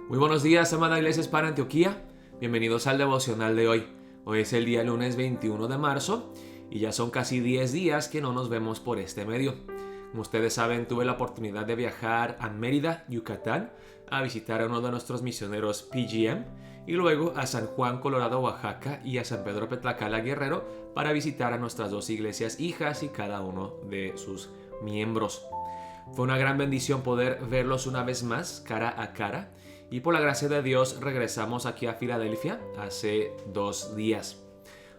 Muy buenos días, amada Iglesia Hispana Antioquía. Bienvenidos al devocional de hoy. Hoy es el día lunes 21 de marzo y ya son casi 10 días que no nos vemos por este medio. Como ustedes saben, tuve la oportunidad de viajar a Mérida, Yucatán, a visitar a uno de nuestros misioneros PGM y luego a San Juan, Colorado, Oaxaca y a San Pedro Petlacala, Guerrero, para visitar a nuestras dos iglesias hijas y cada uno de sus miembros. Fue una gran bendición poder verlos una vez más, cara a cara, y por la gracia de Dios regresamos aquí a Filadelfia hace 2 días.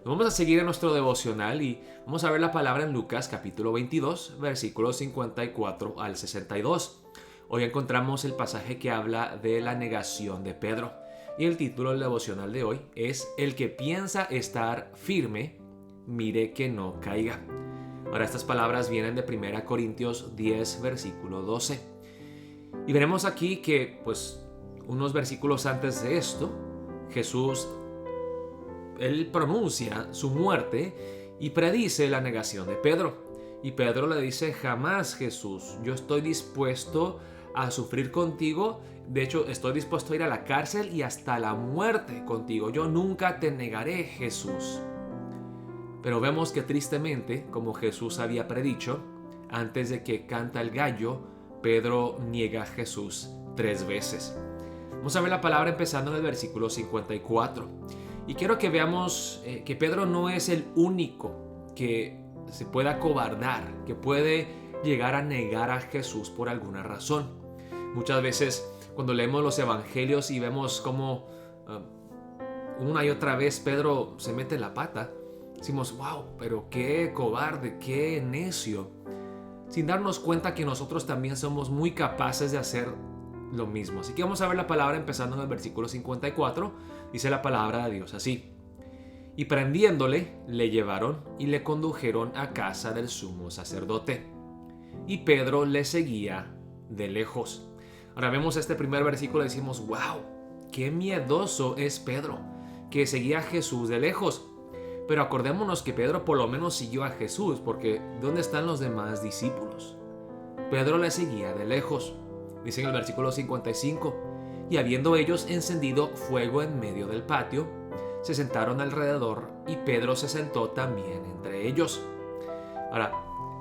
Vamos a seguir en nuestro devocional y vamos a ver la palabra en Lucas capítulo 22, versículos 54 al 62. Hoy encontramos el pasaje que habla de la negación de Pedro. Y el título del devocional de hoy es El que piensa estar firme, mire que no caiga. Ahora, estas palabras vienen de 1 Corintios 10, versículo 12. Y veremos aquí que, unos versículos antes de esto, Jesús, él pronuncia su muerte y predice la negación de Pedro. Y Pedro le dice: jamás, Jesús, yo estoy dispuesto a sufrir contigo. De hecho, estoy dispuesto a ir a la cárcel y hasta la muerte contigo. Yo nunca te negaré, Jesús. Pero vemos que tristemente, como Jesús había predicho, antes de que canta el gallo, Pedro niega a Jesús 3 veces. Vamos a ver la palabra empezando en el versículo 54. Y quiero que veamos que Pedro no es el único que se pueda acobardar, que puede llegar a negar a Jesús por alguna razón. Muchas veces cuando leemos los evangelios y vemos cómo una y otra vez Pedro se mete la pata, decimos: wow, pero qué cobarde, qué necio, sin darnos cuenta que nosotros también somos muy capaces de hacer lo mismo. Así que vamos a ver la palabra empezando en el versículo 54. Dice la palabra de Dios así: y prendiéndole, le llevaron y le condujeron a casa del sumo sacerdote. Y Pedro le seguía de lejos. Ahora vemos este primer versículo y decimos: wow, qué miedoso es Pedro, que seguía a Jesús de lejos. Pero acordémonos que Pedro por lo menos siguió a Jesús, porque ¿dónde están los demás discípulos? Pedro le seguía de lejos. Dice en el versículo 55: y habiendo ellos encendido fuego en medio del patio, se sentaron alrededor y Pedro se sentó también entre ellos. Ahora,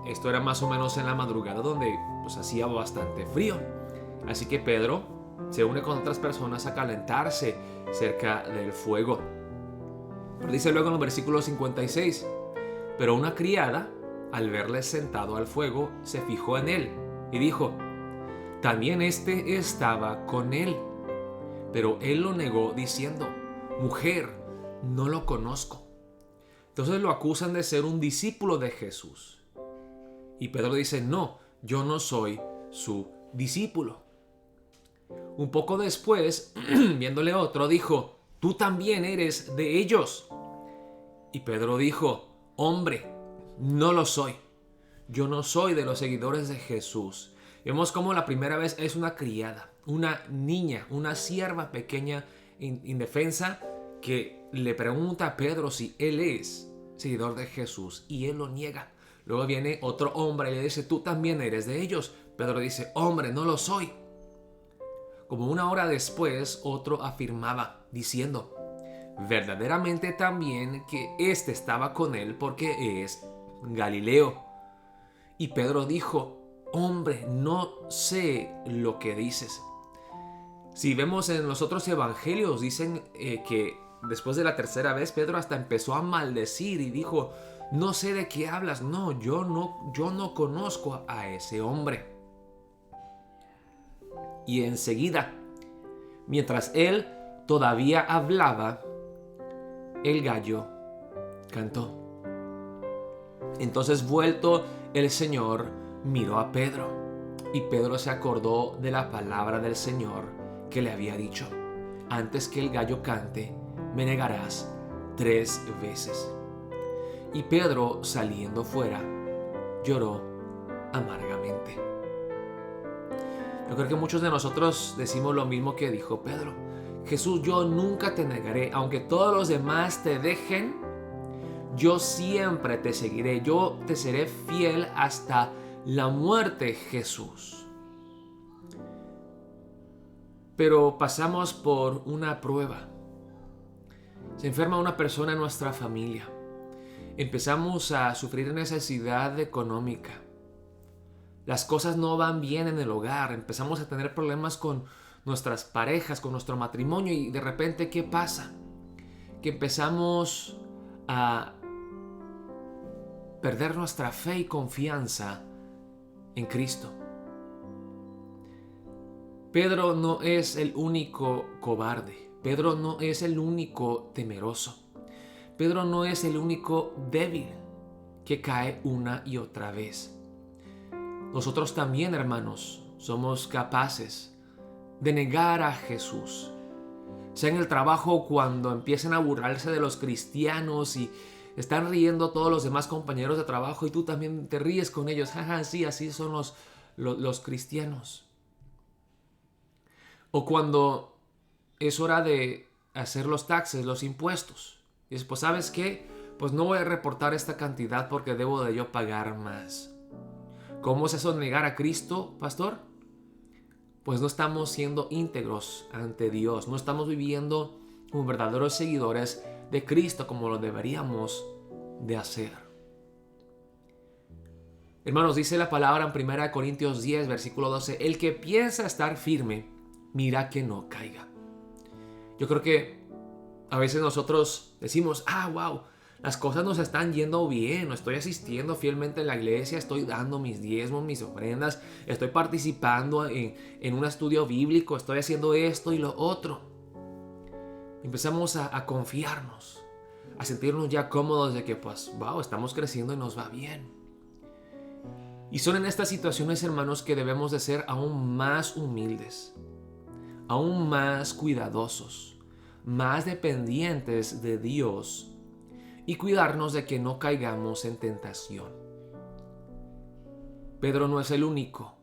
esto era más o menos en la madrugada, donde hacía bastante frío. Así que Pedro se une con otras personas a calentarse cerca del fuego. Pero dice luego en el versículo 56: pero una criada, al verle sentado al fuego, se fijó en él y dijo: también éste estaba con él. Pero él lo negó diciendo: mujer, no lo conozco. Entonces lo acusan de ser un discípulo de Jesús. Y Pedro dice: no, yo no soy su discípulo. Un poco después, viéndole otro, dijo: tú también eres de ellos. Y Pedro dijo: hombre, no lo soy. Yo no soy de los seguidores de Jesús. Vemos como la primera vez es una criada, una niña, una sierva pequeña, indefensa, que le pregunta a Pedro si él es seguidor de Jesús, y él lo niega. Luego viene otro hombre y le dice: tú también eres de ellos. Pedro dice: hombre, no lo soy. Como una hora después, otro afirmaba, diciendo: verdaderamente también que éste estaba con él, porque es Galileo. Y Pedro dijo: hombre, no sé lo que dices. Si vemos en los otros evangelios, dicen que después de la tercera vez Pedro hasta empezó a maldecir y dijo: no sé de qué hablas. No, yo no conozco a ese hombre. Y enseguida, mientras él todavía hablaba, el gallo cantó. Entonces, vuelto el Señor, miró a Pedro, y Pedro se acordó de la palabra del Señor que le había dicho: antes que el gallo cante, me negarás 3 veces. Y Pedro, saliendo fuera, lloró amargamente. Yo creo que muchos de nosotros decimos lo mismo que dijo Pedro: Jesús, yo nunca te negaré, aunque todos los demás te dejen, yo siempre te seguiré, yo te seré fiel hasta la muerte, Jesús. pero pasamos por una prueba. Se enferma una persona en nuestra familia. Empezamos a sufrir necesidad económica. Las cosas no van bien en el hogar. Empezamos a tener problemas con nuestras parejas, con nuestro matrimonio, y de repente, ¿qué pasa? Que empezamos a perder nuestra fe y confianza en Cristo. Pedro no es el único cobarde. Pedro no es el único temeroso. Pedro no es el único débil que cae una y otra vez. Nosotros también, hermanos, somos capaces de negar a Jesús. Sea en el trabajo, cuando empiecen a burlarse de los cristianos y están riendo todos los demás compañeros de trabajo y tú también te ríes con ellos. Jaja, sí, así son los cristianos. O cuando es hora de hacer los taxes, los impuestos. Y dices, pues ¿sabes qué? Pues no voy a reportar esta cantidad porque debo de yo pagar más. ¿Cómo es eso de negar a Cristo, pastor? Pues no estamos siendo íntegros ante Dios. No estamos viviendo como verdaderos seguidores de Cristo como lo deberíamos de hacer. Hermanos, dice la palabra en 1 Corintios 10, versículo 12, el que piensa estar firme, mira que no caiga. Yo creo que a veces nosotros decimos, wow, las cosas nos están yendo bien, estoy asistiendo fielmente en la iglesia, estoy dando mis diezmos, mis ofrendas, estoy participando en un estudio bíblico, estoy haciendo esto y lo otro. Empezamos a confiarnos, a sentirnos ya cómodos de que estamos creciendo y nos va bien. Y son en estas situaciones, hermanos, que debemos de ser aún más humildes, aún más cuidadosos, más dependientes de Dios y cuidarnos de que no caigamos en tentación. Pedro no es el único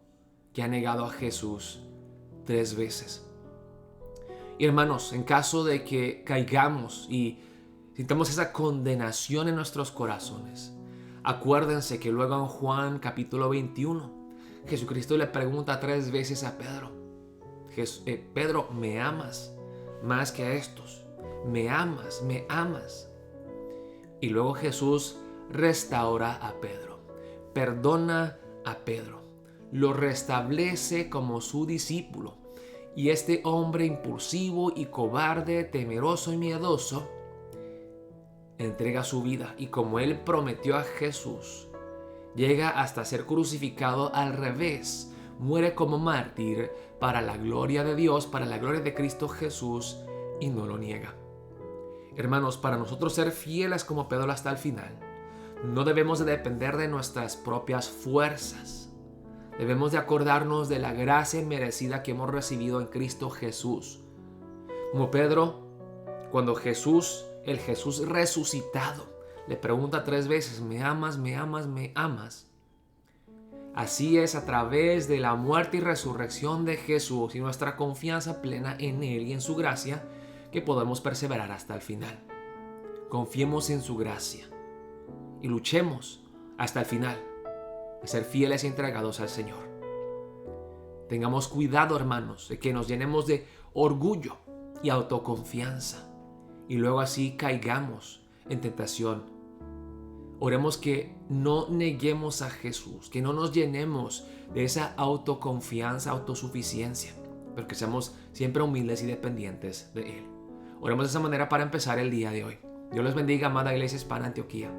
que ha negado a Jesús 3 veces. Y hermanos, en caso de que caigamos y sintamos esa condenación en nuestros corazones, acuérdense que luego en Juan capítulo 21, Jesucristo le pregunta 3 veces a Pedro, Pedro, ¿me amas más que a estos? ¿Me amas? ¿Me amas? Y luego Jesús restaura a Pedro, perdona a Pedro, lo restablece como su discípulo. Y este hombre impulsivo y cobarde, temeroso y miedoso, entrega su vida. Y como él prometió a Jesús, llega hasta ser crucificado al revés. Muere como mártir para la gloria de Dios, para la gloria de Cristo Jesús, y no lo niega. Hermanos, para nosotros ser fieles como Pedro hasta el final, no debemos de depender de nuestras propias fuerzas. Debemos de acordarnos de la gracia merecida que hemos recibido en Cristo Jesús. Como Pedro, cuando el Jesús resucitado, le pregunta 3 veces, ¿me amas, me amas, me amas? Así es a través de la muerte y resurrección de Jesús y nuestra confianza plena en Él y en su gracia que podemos perseverar hasta el final. Confiemos en su gracia y luchemos hasta el final a ser fieles y entregados al Señor. Tengamos cuidado, hermanos, de que nos llenemos de orgullo y autoconfianza y luego así caigamos en tentación. Oremos que no neguemos a Jesús, que no nos llenemos de esa autoconfianza, autosuficiencia, pero que seamos siempre humildes y dependientes de Él. Oremos de esa manera para empezar el día de hoy. Dios les bendiga, amada Iglesia Hispana Antioquía.